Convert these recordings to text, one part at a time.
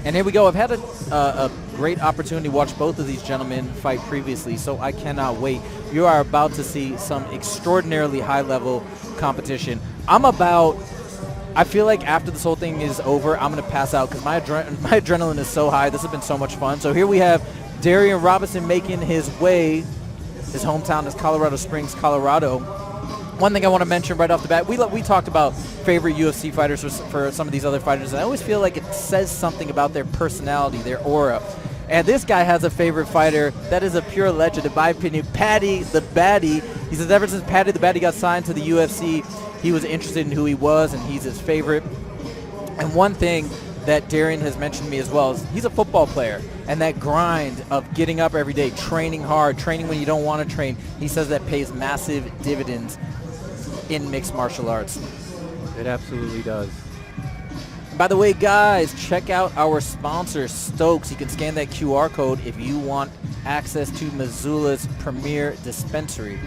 And here we go. I've had a great opportunity to watch both of these gentlemen fight previously, so I cannot wait. You are about to see some extraordinarily high-level competition. I feel like after this whole thing is over, I'm going to pass out because my adrenaline is so high. This has been so much fun. So here we have Darien Robinson making his way. His hometown is Colorado Springs, Colorado. One thing I want to mention right off the bat, we talked about favorite UFC fighters for some of these other fighters, and I always feel like it says something about their personality, their aura. And this guy has a favorite fighter that is a pure legend, in my opinion, Paddy the Baddy. He says ever since Paddy the Baddy got signed to the UFC, he was interested in who he was, and he's his favorite. And one thing that Darien has mentioned to me as well is he's a football player, and that grind of getting up every day, training hard, training when you don't want to train, he says that pays massive dividends in mixed martial arts. It absolutely does. By the way, guys, check out our sponsor, Stokes. You can scan that QR code if you want access to Missoula's premier dispensary.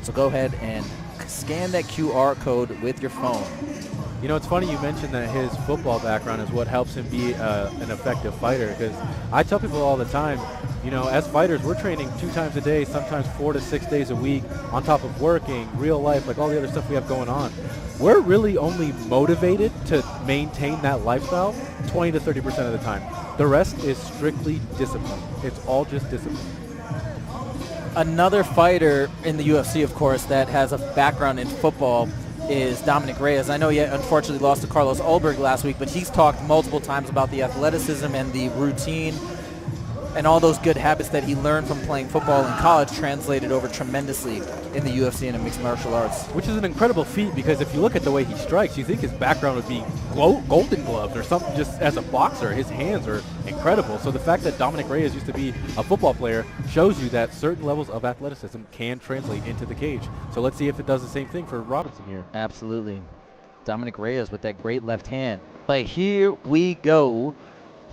So go ahead and scan that QR code with your phone. You know, it's funny you mentioned that his football background is what helps him be an effective fighter, because I tell people all the time, you know, as fighters, we're training 2 times a day, sometimes 4 to 6 days a week, on top of working, real life, like all the other stuff we have going on. We're really only motivated to maintain that lifestyle 20 to 30% of the time. The rest is strictly discipline. It's all just discipline. Another fighter in the UFC, of course, that has a background in football is Dominic Reyes. I know he unfortunately lost to Carlos Ulberg last week, but he's talked multiple times about the athleticism and the routine and all those good habits that he learned from playing football in college translated over tremendously in the UFC and in mixed martial arts. Which is an incredible feat, because if you look at the way he strikes, you think his background would be golden gloves or something. Just as a boxer, his hands are incredible. So the fact that Dominic Reyes used to be a football player shows you that certain levels of athleticism can translate into the cage. So let's see if it does the same thing for Robinson here. Absolutely. Dominic Reyes with that great left hand. But here we go.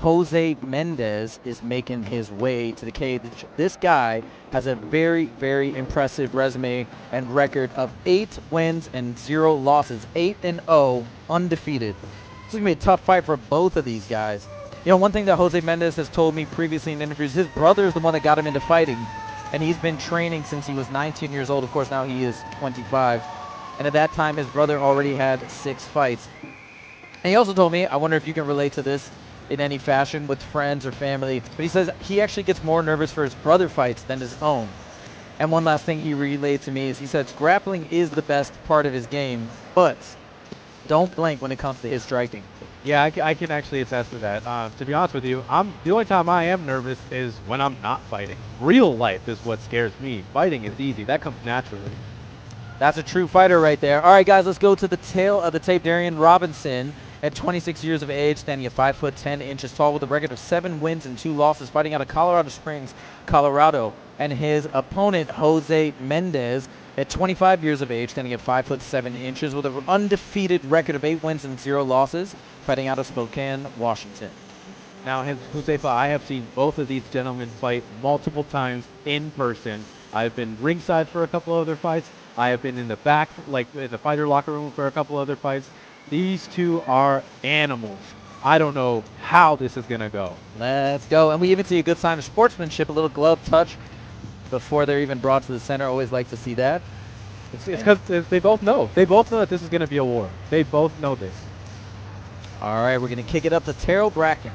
José Mendez is making his way to the cage. This guy has a very, very impressive resume and record of 8 wins and 0 losses. 8-0, undefeated. This is going to be a tough fight for both of these guys. You know, one thing that José Mendez has told me previously in interviews, his brother is the one that got him into fighting. And he's been training since he was 19 years old. Of course, now he is 25. And at that time, his brother already had 6 fights. And he also told me, I wonder if you can relate to this in any fashion with friends or family, but he says he actually gets more nervous for his brother fights than his own. And one last thing he relayed to me is he says grappling is the best part of his game, but don't blink when it comes to his striking. Yeah, I can actually attest to that. To be honest with you, the only time I am nervous is when I'm not fighting. Real life is what scares me. Fighting is easy. That comes naturally. That's a true fighter right there. All right, guys, let's go to the tail of the tape. Darien Robinson, at 26 years of age, standing at 5 foot 10 inches tall with a record of 7 wins and 2 losses, fighting out of Colorado Springs, Colorado. And his opponent, José Mendez, at 25 years of age, standing at 5 foot 7 inches with an undefeated record of 8 wins and 0 losses, fighting out of Spokane, Washington. Now, Josefa, I have seen both of these gentlemen fight multiple times in person. I've been ringside for a couple other fights. I have been in the back, like in the fighter locker room for a couple other fights. These two are animals. I don't know how this is going to go. Let's go. And we even see a good sign of sportsmanship, a little glove touch before they're even brought to the center. Always like to see that. It's because they both know. They both know that this is going to be a war. They both know this. All right, we're going to kick it up to Terrell Bracken.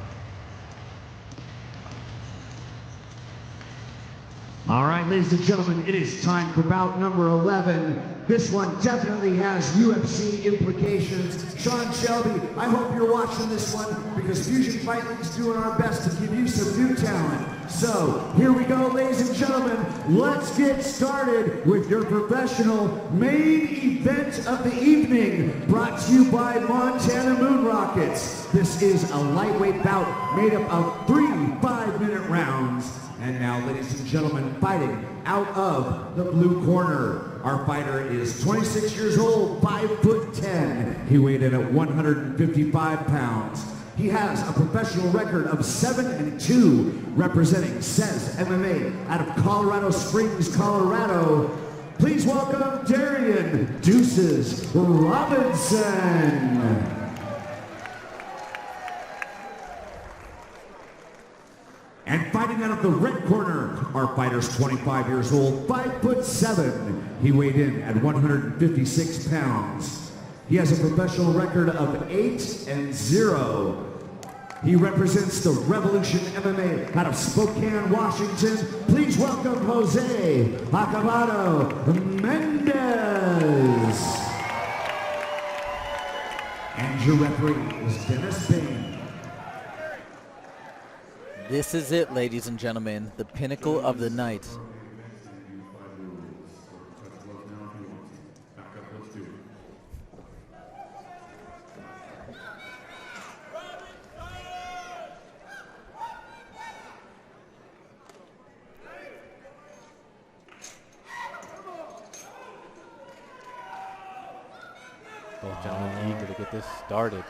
All right, ladies and gentlemen, it is time for bout number 11. This one definitely has UFC implications. Sean Shelby, I hope you're watching this one because Fusion Fight League's doing our best to give you some new talent. So, here we go, ladies and gentlemen. Let's get started with your professional main event of the evening, brought to you by Montana Moon Rockets. This is a lightweight bout made up of 3 5-minute rounds. And now, ladies and gentlemen, fighting out of the blue corner, our fighter is 26 years old, 5 foot 10. He weighed in at 155 pounds. He has a professional record of 7-2, representing Says MMA out of Colorado Springs, Colorado. Please welcome Darien Deuces Robinson. And fighting out of the red corner, our fighter's 25 years old, 5'7". He weighed in at 156 pounds. He has a professional record of 8-0. He represents the Revolution MMA out of Spokane, Washington. Please welcome Jose Acabado Mendez. And your referee is Dennis Bain. This is it, ladies and gentlemen, the pinnacle of the night. Both gentlemen eager to get this started.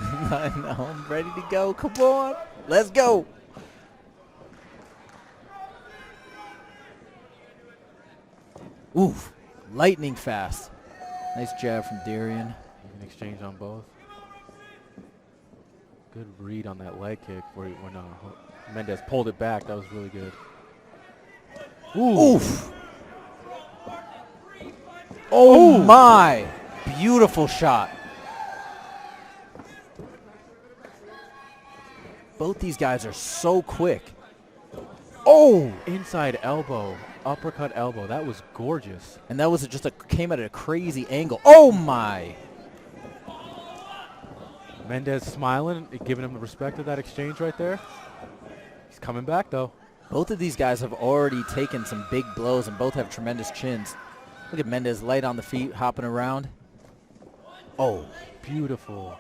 I know, I'm ready to go. Come on, let's go. Oof, lightning fast. Nice jab from Darien. Even exchange on both. Good read on that leg kick when Mendez pulled it back. That was really good. Ooh. Oof. Oh my, beautiful shot. Both these guys are so quick. Oh! Inside elbow, uppercut elbow. That was gorgeous. And that was came at a crazy angle. Oh my! Mendez smiling, giving him the respect of that exchange right there. He's coming back though. Both of these guys have already taken some big blows and both have tremendous chins. Look at Mendez light on the feet, hopping around. Oh, beautiful.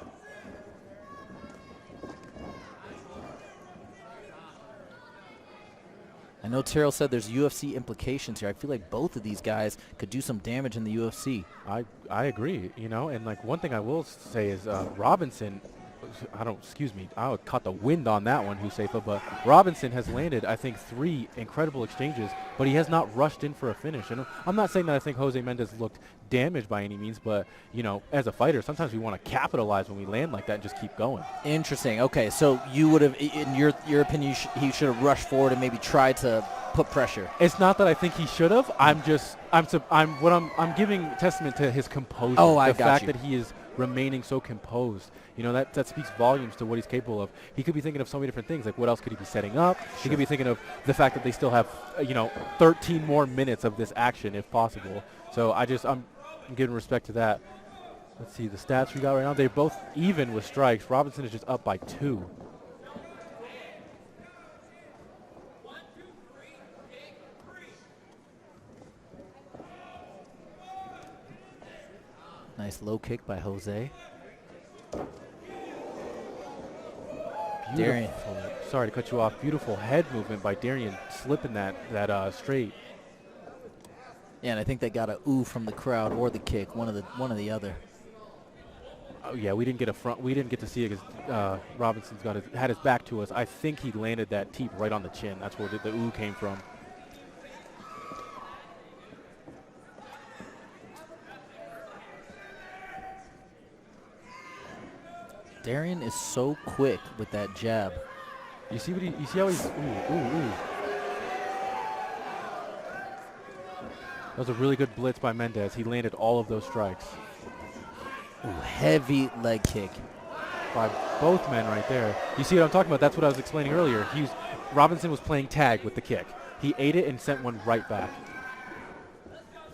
I know Terrell said there's UFC implications here. I feel like both of these guys could do some damage in the UFC. I agree, you know, and like one thing I will say is Robinson, I caught the wind on that one, Josefa, but Robinson has landed, I think, 3 incredible exchanges, but he has not rushed in for a finish. And I'm not saying that I think Jose Mendez looked damaged by any means, but, you know, as a fighter, sometimes we want to capitalize when we land like that and just keep going. Interesting. Okay, so you would have, in your opinion, he should have rushed forward and maybe tried to put pressure. It's not that I think he should have. I'm giving testament to his composure. Oh, I the got fact you. that he is remaining so composed. You know, that speaks volumes to what he's capable of. He could be thinking of so many different things, like what else could he be setting up? Sure. He could be thinking of the fact that they still have, 13 more minutes of this action if possible. So I'm giving respect to that. Let's see the stats we got right now. They're both even with strikes. Robinson is just up by 2. Nice low kick by Jose. Darien. Sorry to cut you off. Beautiful head movement by Darien, slipping that straight. Yeah, and I think they got a ooh from the crowd or the kick, one or the other. Oh yeah, we didn't get to see it because Robinson's had his back to us. I think he landed that teep right on the chin. That's where the ooh came from. Darien is so quick with that jab. You see how he's ooh. That was a really good blitz by Mendez. He landed all of those strikes. Ooh, heavy leg kick by both men right there. You see what I'm talking about? That's what I was explaining earlier. Robinson was playing tag with the kick. He ate it and sent one right back.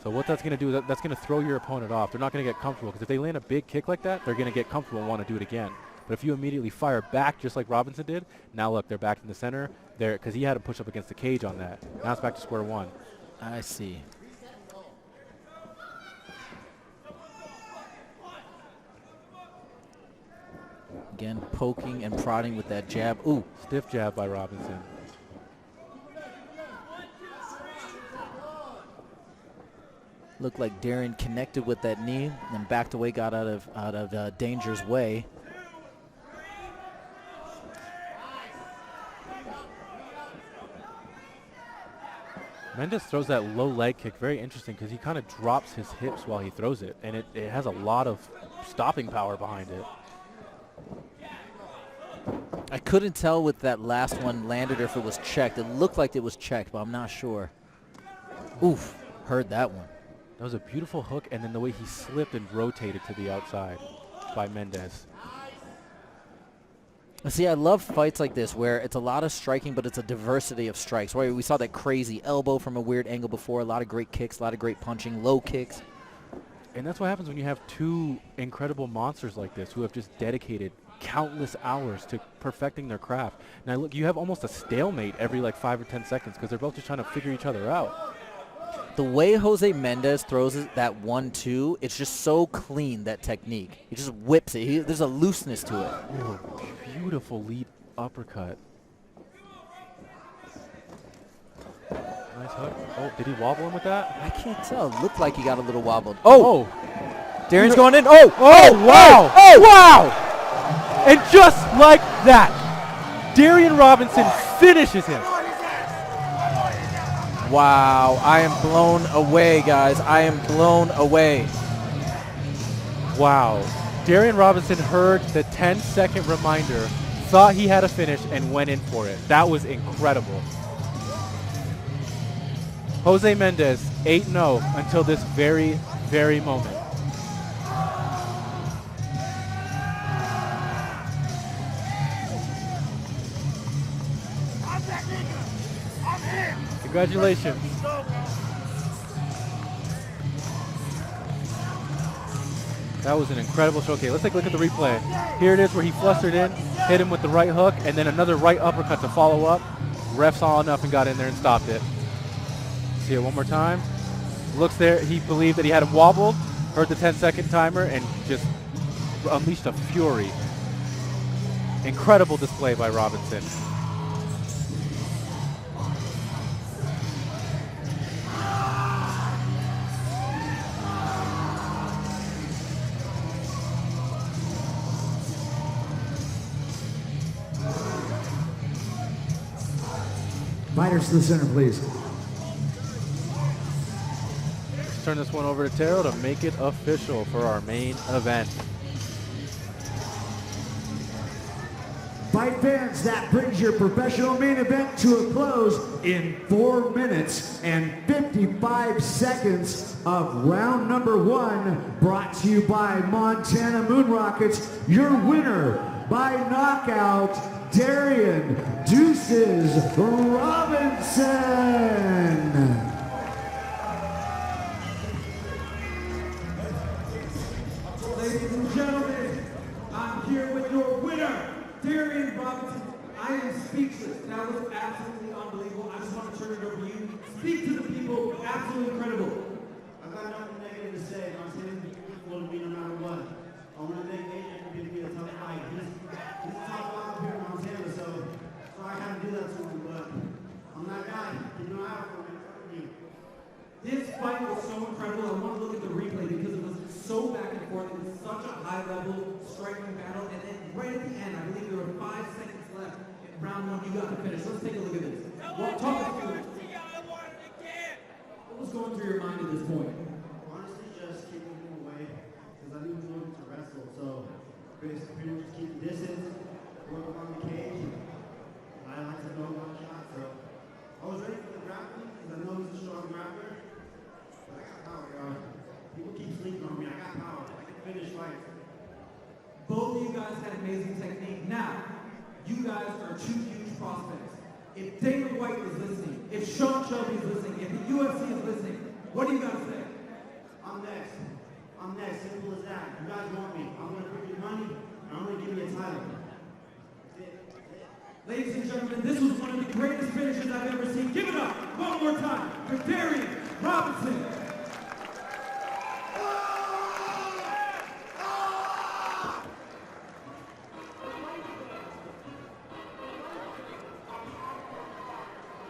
So what that's going to do is that's going to throw your opponent off. They're not going to get comfortable because if they land a big kick like that, they're going to get comfortable and want to do it again. But if you immediately fire back just like Robinson did, now look, they're back in the center there because he had to push up against the cage on that. Now it's back to square one. I see. Again, poking and prodding with that jab. Ooh, stiff jab by Robinson. Looked like Darien connected with that knee and backed away, got out of danger's way. Mendez throws that low leg kick. Very interesting because he kind of drops his hips while he throws it, and it has a lot of stopping power behind it. I couldn't tell with that last one landed or if it was checked. It looked like it was checked, but I'm not sure. Oof, heard that one. That was a beautiful hook, and then the way he slipped and rotated to the outside by Mendez. See, I love fights like this where it's a lot of striking, but it's a diversity of strikes. Right? We saw that crazy elbow from a weird angle before, a lot of great kicks, a lot of great punching, low kicks. And that's what happens when you have two incredible monsters like this who have just dedicated countless hours to perfecting their craft. Now, look, you have almost a stalemate every like 5 or 10 seconds because they're both just trying to figure each other out. The way Jose Mendez throws that 1-2, it's just so clean, that technique. He just whips it. There's a looseness to it. Ooh, beautiful lead uppercut. Nice hook. Oh, did he wobble him with that? I can't tell. It looked like he got a little wobbled. Oh! Darien's going in. Oh! Oh, wow! Oh, wow! And just like that, Darien Robinson finishes him. Wow, I am blown away, guys. I am blown away. Wow. Darien Robinson heard the 10-second reminder, thought he had a finish, and went in for it. That was incredible. Jose Mendez, 8-0 until this very, very moment. Congratulations. That was an incredible showcase. Let's take a look at the replay. Here it is where he flustered in, hit him with the right hook, and then another right uppercut to follow up. Ref saw enough and got in there and stopped it. See it one more time. Looks there, he believed that he had him wobbled, heard the 10-second timer, and just unleashed a fury. Incredible display by Robinson. Fighters to the center, please. Let's turn this one over to Taro to make it official for our main event. Fight fans, that brings your professional main event to a close in 4 minutes and 55 seconds of round number 1, brought to you by Montana Moon Rockets. Your winner by knockout, Darien Deuces Robinson. Ladies and gentlemen, I'm here with your winner, Darien Robinson. I am speechless. That was absolutely unbelievable. I just want to turn it over to you. Speak to the people. Absolutely incredible. I've got nothing negative to say. I'm saying equal to me no matter what. I want to thank AJ for giving me a tough fight. He's a tough guy up here in Montana, so I had to do that to him, but I'm that guy. You know how for me. This fight was so incredible. I want to look at the replay because it was so back and forth. It was such a high-level striking battle, and then right at the end, I believe there were 5 seconds left in round 1. You got the finish. Let's take a look at this. Well, talk us through it. What was going through your mind at this point? Honestly, just keeping him away, because I knew he was looking to wrestle, so basically just keep the distance, work on the cage. I like to know one shot, so I was ready for the grappling, because I know he's a strong grappler. But I got power, y'all. People keep sleeping on me. I got power. I can finish fights. Both of you guys had amazing technique. Now, you guys are 2 huge prospects. If Dana White is listening, if Sean Shelby is listening, if the UFC is listening, what do you guys say? I'm next. I'm next. Simple as that. You guys want me. I'm going to bring you money, and I'm going to give you a title. That's it. Ladies and gentlemen, this was one of the greatest finishes I've ever seen. Give it up one more time for Darien Robinson.